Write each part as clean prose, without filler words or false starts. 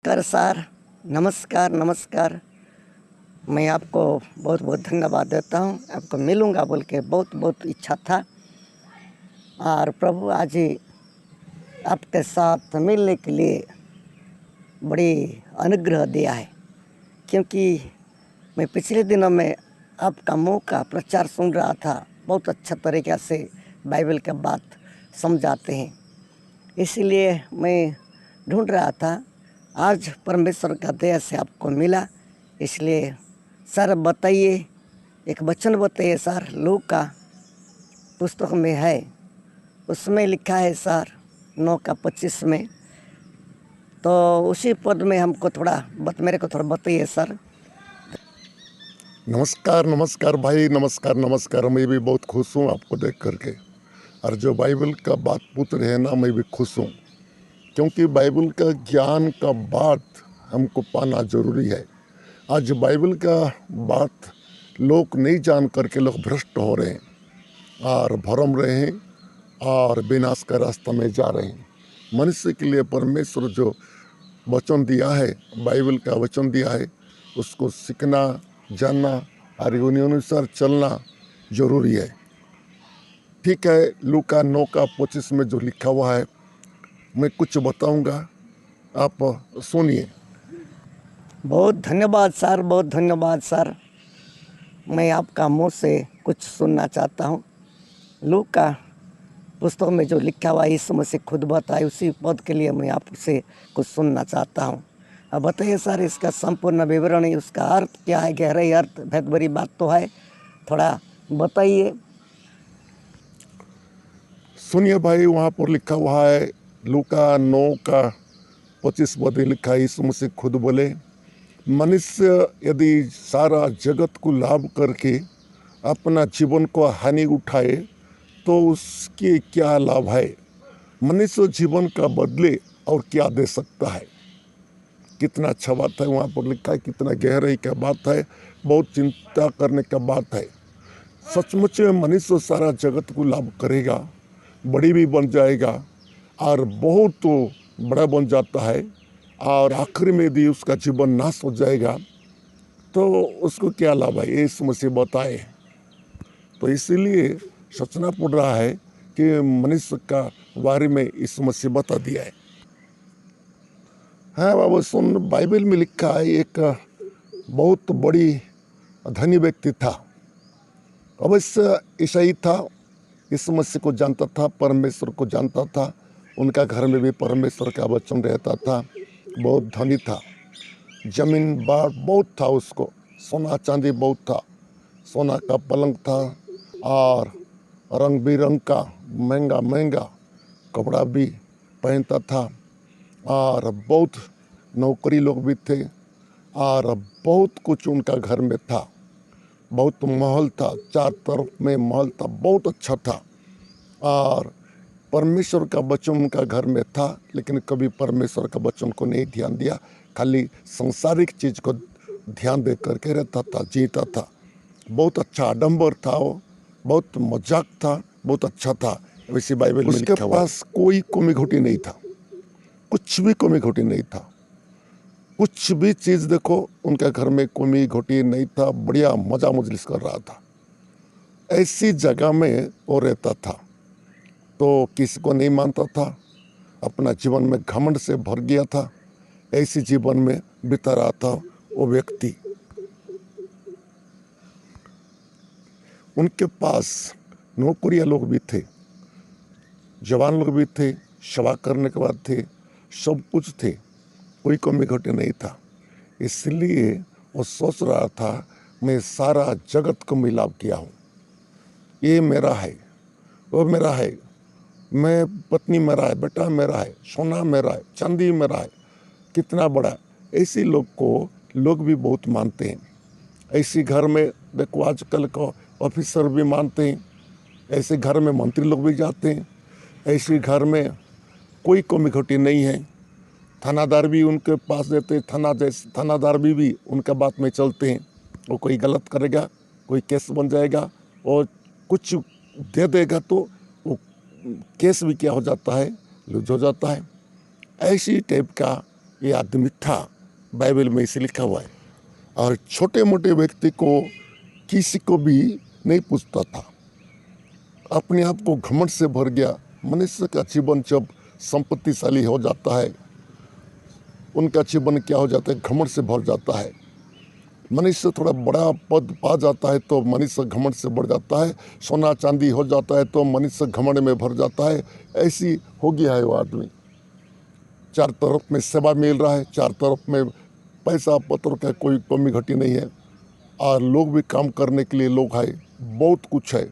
नमस्कार सर। नमस्कार नमस्कार। मैं आपको बहुत बहुत धन्यवाद देता हूँ। आपको मिलूँगा बोल के बहुत बहुत इच्छा था, और प्रभु आज ही आपके साथ मिलने के लिए बड़ी अनुग्रह दिया है। क्योंकि मैं पिछले दिनों में आपका मुँह का प्रचार सुन रहा था। बहुत अच्छा तरीक़े से बाइबल का बात समझाते हैं, इसीलिए मैं ढूंढ रहा था। आज परमेश्वर का दया से आपको मिला, इसलिए सर बताइए, एक वचन बताइए सर। लूका का पुस्तक में है, उसमें लिखा है सर 9:25 में। तो उसी पद में हमको मेरे को थोड़ा बताइए सर। नमस्कार नमस्कार भाई, नमस्कार नमस्कार। मैं भी बहुत खुश हूँ आपको देख करके, और जो बाइबल का बात पूछ रहे हैं ना, मैं भी खुश हूँ, क्योंकि बाइबल का ज्ञान का बात हमको पाना जरूरी है। आज बाइबल का बात लोग नहीं जान करके लोग भ्रष्ट हो रहे हैं और भरम रहे हैं और विनाश का रास्ता में जा रहे हैं। मनुष्य के लिए परमेश्वर जो वचन दिया है, बाइबल का वचन दिया है, उसको सीखना, जानना और उन्हीं अनुसार चलना जरूरी है। ठीक है, लूका 9:25 में जो लिखा हुआ है, मैं कुछ बताऊंगा, आप सुनिए। बहुत धन्यवाद सर, बहुत धन्यवाद सर। मैं आपका मुंह से कुछ सुनना चाहता हूँ। लूका का पुस्तक में जो लिखा हुआ है, यीशु मसीह खुद बताए, उसी पद के लिए मैं आपसे कुछ सुनना चाहता हूँ। अब बताइए सर, इसका संपूर्ण विवरण, उसका अर्थ क्या है, गहराई अर्थ, बहुत बड़ी बात तो है, थोड़ा बताइए। सुनिए भाई, वहाँ पर लिखा हुआ है, लूका 9:25 पद लिखा है, यीशु मसीह खुद बोले, मनुष्य यदि सारा जगत को लाभ करके अपना जीवन को हानि उठाए तो उसके क्या लाभ है। मनुष्य जीवन का बदले और क्या दे सकता है। कितना अच्छा बात है वहाँ पर लिखा है, कितना गहराई का बात है, बहुत चिंता करने का बात है। सचमुच में मनुष्य सारा जगत को लाभ करेगा, बड़ी भी बन जाएगा और बहुत बड़ा बन जाता है, और आखिर में भी उसका जीवन नाश हो जाएगा, तो उसको क्या लाभ है, ये समस्या बताए। तो इसीलिए सोचना पड़ रहा है कि मनुष्य का बारे में इस समस्या बता दिया है। हाँ बाबू सुन, बाइबल में लिखा है, एक बहुत बड़ी धनी व्यक्ति था, अवश्य ईसाई था, इस समस्या को जानता था, परमेश्वर को जानता था, उनका घर में भी परमेश्वर का वचन रहता था, बहुत धनी था, जमीन बाड़ बहुत था उसको, सोना चांदी बहुत था, सोना का पलंग था और रंग बिरंग का महंगा महंगा कपड़ा भी पहनता था, और बहुत नौकरी लोग भी थे, और बहुत कुछ उनका घर में था, बहुत महल था, चार तरफ में महल था, बहुत अच्छा था। और परमेश्वर का वचन उनका घर में था, लेकिन कभी परमेश्वर का वचन को नहीं ध्यान दिया, खाली सांसारिक चीज को ध्यान दे करके रहता था, जीता था। बहुत अच्छा आडंबर था वो, बहुत मजाक था, बहुत अच्छा था। वैसे बाइबल में उसके पास कोई कमी घोटी नहीं था, कुछ भी कमी घोटी नहीं था, कुछ भी चीज देखो उनके घर में कमी घोटी नहीं था, बढ़िया मजा मजलिस कर रहा था। ऐसी जगह में वो रहता था तो किसी को नहीं मानता था, अपना जीवन में घमंड से भर गया था, ऐसी जीवन में बिता रहा था वो व्यक्ति। उनके पास नौकरिया लोग भी थे, जवान लोग भी थे, सेवा करने के बाद थे, सब कुछ थे, कोई कमी घटी नहीं था। इसलिए वो सोच रहा था, मैं सारा जगत को मिलाप किया हूँ, ये मेरा है, वो मेरा है, मैं पत्नी मेरा है, बेटा मेरा है, सोना मेरा है, चांदी मेरा है, कितना बड़ा। ऐसे लोग को लोग भी बहुत मानते हैं। ऐसे घर में देखो आजकल को ऑफिसर भी मानते हैं, ऐसे घर में मंत्री लोग भी जाते हैं, ऐसे घर में कोई कमी घटी नहीं है। थानादार भी उनके पास रहते, थानादार भी उनका बात में चलते हैं। वो कोई गलत करेगा, कोई केस बन जाएगा, और कुछ दे देगा तो वो केस भी क्या हो जाता है, लूज हो जाता है। ऐसी टाइप का ये आदमी था, बाइबल में इसे लिखा हुआ है। और छोटे मोटे व्यक्ति को किसी को भी नहीं पूछता था, अपने आप को घमंड से भर गया। मनुष्य का जीवन जब संपत्तिशाली हो जाता है, उनका जीवन क्या हो जाता है, घमंड से भर जाता है। मनुष्य थोड़ा बड़ा पद पा जाता है तो मनुष्य घमंड से बढ़ जाता है, सोना चांदी हो जाता है तो मनुष्य घमंड में भर जाता है। ऐसी हो गया है वो आदमी। चार तरफ में सेवा मिल रहा है, चार तरफ में पैसा पत्र का कोई कमी घटी नहीं है, और लोग भी काम करने के लिए लोग है, बहुत कुछ है।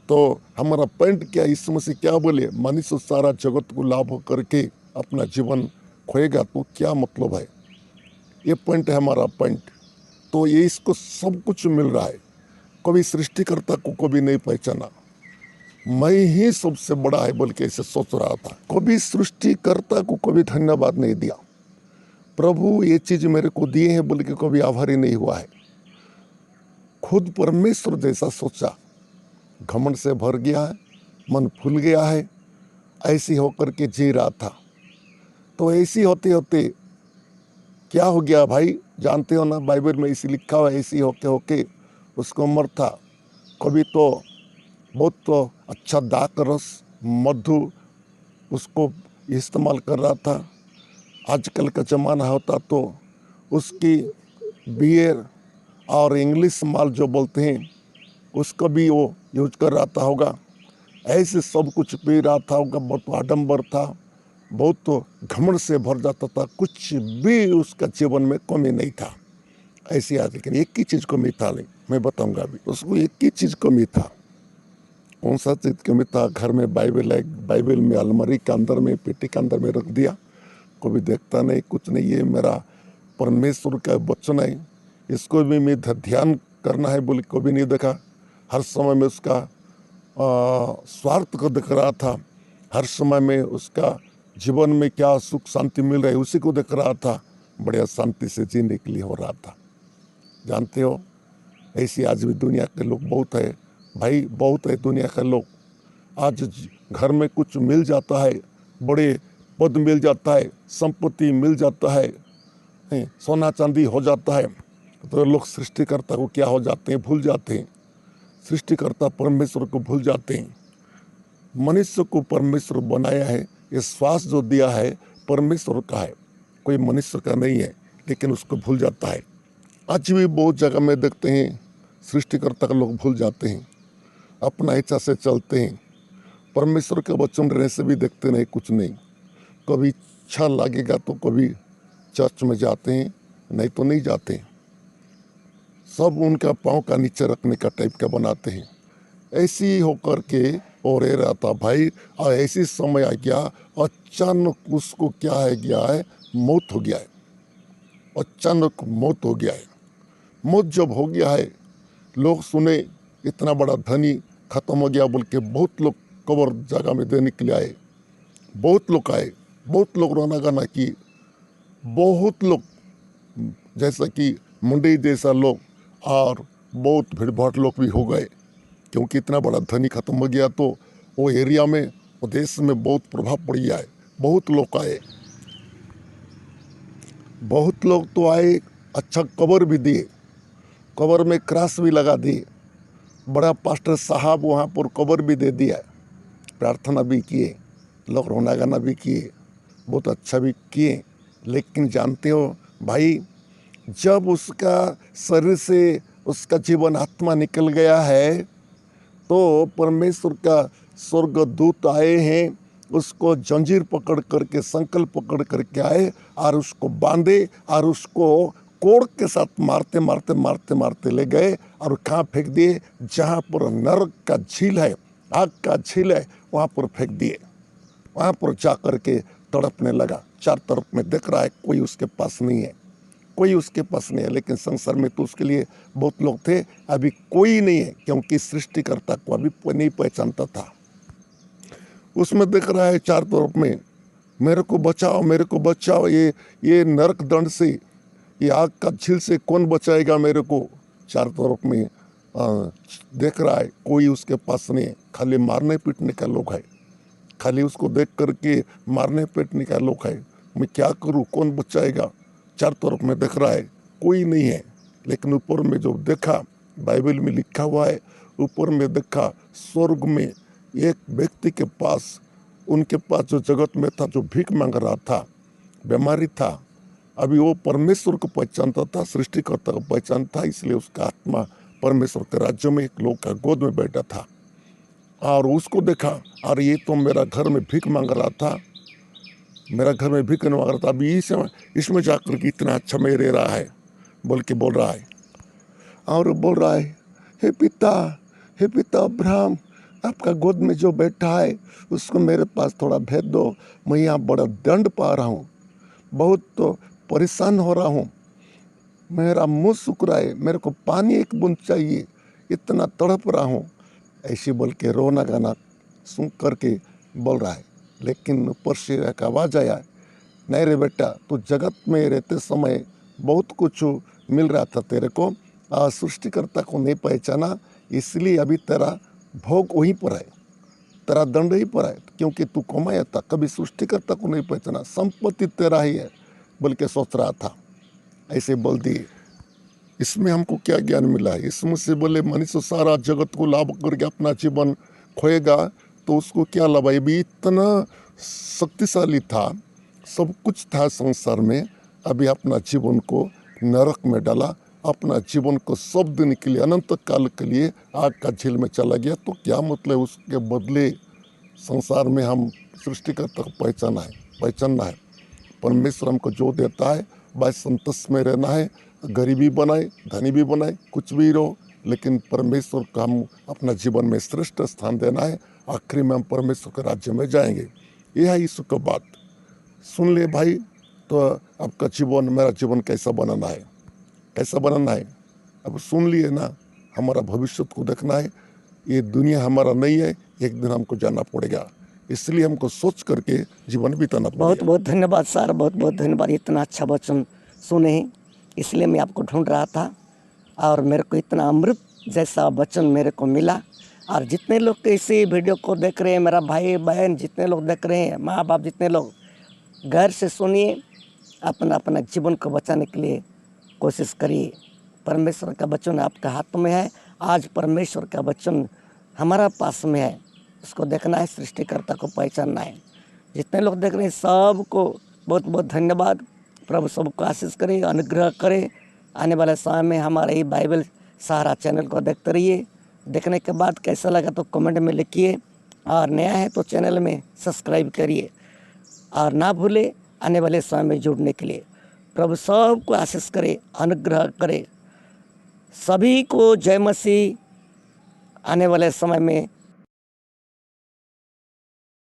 तो हमारा पॉइंट क्या, इस समय से क्या बोले, मनुष्य सारा जगत को लाभ करके अपना जीवन खोएगा तो क्या मतलब है, ये पॉइंट है हमारा पॉइंट। तो ये इसको सब कुछ मिल रहा है, कभी सृष्टिकर्ता को कभी नहीं पहचाना, मैं ही सबसे बड़ा है बोल के ऐसे सोच रहा था। कभी सृष्टिकर्ता को कभी धन्यवाद नहीं दिया, प्रभु ये चीज मेरे को दिए हैं बोल के कभी आभारी नहीं हुआ है। खुद परमेश्वर जैसा सोचा, घमंड से भर गया है, मन फूल गया है, ऐसी होकर के जी रहा था। तो ऐसी होते होते क्या हो गया भाई, जानते हो ना, बाइबल में इसी लिखा हुआ है, ऐसी होके होके उसको उम्र था। कभी तो बहुत तो अच्छा दाक रस मधु उसको इस्तेमाल कर रहा था। आजकल का ज़माना होता तो उसकी बियर और इंग्लिश माल जो बोलते हैं उसका भी वो यूज कर रहा था होगा। ऐसे सब कुछ पी रहा था होगा, बहुत आडंबर था, बहुत तो घमंड से भर जाता था, कुछ भी उसका जीवन में कमी नहीं था। ऐसी आज, लेकिन एक ही चीज़ कमी था, नहीं मैं बताऊंगा अभी। उसको एक ही चीज़ कमी था। कौन सा चीज़ कमी था? घर में बाइबल है, बाइबल में अलमारी के अंदर में पेटी के अंदर में रख दिया, कभी देखता नहीं, कुछ नहीं। ये मेरा परमेश्वर का वचन है, इसको भी मैं ध्यान करना है बोले कभी नहीं देखा। हर समय में उसका स्वार्थ को देख रहा था, हर समय में उसका जीवन में क्या सुख शांति मिल रहा है उसी को देख रहा था, बढ़िया शांति से जीने के लिए हो रहा था। जानते हो, ऐसी आज भी दुनिया के लोग बहुत है भाई, बहुत है दुनिया के लोग। आज घर में कुछ मिल जाता है, बड़े पद मिल जाता है, संपत्ति मिल जाता है, सोना चांदी हो जाता है, तो लोग सृष्टिकर्ता को क्या हो जाते हैं, भूल जाते हैं। सृष्टिकर्ता परमेश्वर को भूल जाते हैं। मनुष्य को परमेश्वर बनाया है, ये श्वास जो दिया है परमेश्वर का है, कोई मनुष्य का नहीं है, लेकिन उसको भूल जाता है। आज भी बहुत जगह में देखते हैं सृष्टिकर्ता का लोग भूल जाते हैं, अपना इच्छा से चलते हैं, परमेश्वर के वचन रहने से भी देखते नहीं, कुछ नहीं। कभी अच्छा लगेगा तो कभी चर्च में जाते हैं, नहीं तो नहीं जाते हैं। सब उनका पाँव का नीचे रखने का टाइप का बनाते हैं। ऐसी होकर के और रह रहा था भाई, और ऐसी समय आ गया, अचानक उसको क्या है गया है, मौत हो गया है। अचानक मौत हो गया है। मौत जब हो गया है, लोग सुने इतना बड़ा धनी खत्म हो गया बोल के बहुत लोग कब्र जगह में देने के लिए आए, बहुत लोग आए, बहुत लोग रोना गाना किए, बहुत लोग जैसा कि मुंडे जैसा लोग, और बहुत भीड़ भाड़ लोग भी हो गए, क्योंकि इतना बड़ा धनी खत्म हो गया तो वो एरिया में, वो देश में बहुत प्रभाव पड़ गया है। बहुत लोग आए, बहुत लोग तो आए, अच्छा कब्र भी दिए, कब्र में क्रॉस भी लगा दिए, बड़ा पास्टर साहब वहाँ पर कब्र भी दे दिया, प्रार्थना भी किए, लोग रोना गाना भी किए, बहुत अच्छा भी किए। लेकिन जानते हो भाई, जब उसका शरीर से उसका जीवन आत्मा निकल गया है तो परमेश्वर का स्वर्गदूत आए हैं, उसको जंजीर पकड़ करके, संकल्प पकड़ करके आए और उसको बांधे और उसको कोड़ के साथ मारते मारते मारते मारते ले गए और कहाँ फेंक दिए, जहाँ पर नरक का झील है, आग का झील है, वहाँ पर फेंक दिए। वहाँ पर जा कर के तड़पने लगा। चार तरफ में देख रहा है, कोई उसके पास नहीं है, कोई उसके पास नहीं है। लेकिन संसार में तो उसके लिए बहुत लोग थे, अभी कोई नहीं है, क्योंकि सृष्टिकर्ता को अभी नहीं पहचानता था। उसमें देख रहा है चार तरफ में, मेरे को बचाओ, मेरे को बचाओ, ये नरक दंड से, ये आग का झील से कौन बचाएगा मेरे को। चार तरफ में देख रहा है, कोई उसके पास नहीं है, खाली मारने पीटने का लोग है, खाली उसको देख करके मारने पीटने का लोग है। मैं क्या करूं, कौन बचाएगा। चार तरफ में देख रहा है, कोई नहीं है। लेकिन ऊपर में जो देखा, बाइबल में लिखा हुआ है, ऊपर में देखा स्वर्ग में एक व्यक्ति के पास, उनके पास जो जगत में था, जो भीख मांग रहा था, बीमारी था, अभी वो परमेश्वर को पहचानता था, सृष्टिकर्ता को पहचानता था, इसलिए उसका आत्मा परमेश्वर के राज्य में एक लोग का गोद में बैठा था। और उसको देखा, और ये तो मेरा घर में भीख मांग रहा था, मेरा घर में भीख मांग रहा था, अभी इसमें जाकर के इतना अच्छा में रह रहा है बोल के बोल रहा है। और बोल रहा है, हे पिता अब्राहम, आपका गोद में जो बैठा है उसको मेरे पास थोड़ा भेज दो, मैं यहाँ बड़ा दंड पा रहा हूँ, बहुत तो परेशान हो रहा हूँ, मेरा मुंह सूख रहा है, मेरे को पानी एक बूंद चाहिए, इतना तड़प रहा हूँ। ऐसे बोल के रोना गाना सुन करके बोल रहा है। लेकिन ऊपर से एक आवाज़ आया, नहीं रे बेटा, तो जगत में रहते समय बहुत कुछ मिल रहा था तेरे को, सृष्टिकर्ता को नहीं पहचाना, इसलिए अभी तेरा भोग वहीं पर है, तेरा दंड ही पर है, क्योंकि तू कमाया था, कभी सृष्टिकर्ता को नहीं पहचाना, संपत्ति तेरा ही है बोल के सोच रहा था। ऐसे बोल दिए। इसमें हमको क्या ज्ञान मिला है? इसमें से बोले मनुष्य सारा जगत को लाभ करके अपना जीवन खोएगा तो उसको क्या लाभ है? भी इतना शक्तिशाली था, सब कुछ था संसार में, अभी अपना जीवन को नरक में डाला, अपना जीवन को सब दिन के लिए, अनंत काल के लिए आग का झील में चला गया। तो क्या मतलब उसके बदले संसार में हम सृष्टिकर्ता को पहचानना है। परमेश्वर हमको जो देता है बस संतोष में रहना है, गरीबी बनाए धनी भी बनाए कुछ भी रहो, लेकिन परमेश्वर का हम अपना जीवन में श्रेष्ठ स्थान देना है। आखिरी में हम परमेश्वर के राज्य में जाएंगे। यह है यीशु का बात। सुन ले भाई, तो आपका जीवन, मेरा जीवन कैसा बनाना है, कैसा बनाना है, अब सुन लिए ना। हमारा भविष्य को देखना है, ये दुनिया हमारा नहीं है, एक दिन हमको जाना पड़ेगा, इसलिए हमको सोच करके जीवन बिताना बहुत पड़ेगा। बहुत धन्यवाद सर, बहुत बहुत धन्यवाद। इतना अच्छा वचन सुने, इसलिए मैं आपको ढूंढ रहा था और मेरे को इतना अमृत जैसा वचन मेरे को मिला। और जितने लोग इसी वीडियो को देख रहे हैं, मेरा भाई बहन जितने लोग देख रहे हैं, माँ बाप जितने लोग, गैर से सुनिए, अपना अपना जीवन को बचाने के लिए कोशिश करिए। परमेश्वर का वचन आपका हाथ में है। आज परमेश्वर का वचन हमारा पास में है, उसको देखना है, सृष्टिकर्ता को पहचानना है। जितने लोग देख रहे हैं सबको बहुत बहुत धन्यवाद। प्रभु सबको आशीष करे, अनुग्रह करे। आने वाले समय में हमारे ही बाइबल सहारा चैनल को देखते रहिए। देखने के बाद कैसा लगा तो कमेंट में लिखिए, और नया है तो चैनल में सब्सक्राइब करिए, और ना भूले आने वाले समय में जुड़ने के लिए। प्रभु सबको आशीष करे, अनुग्रह करे। सभी को जय मसीह। आने वाले समय में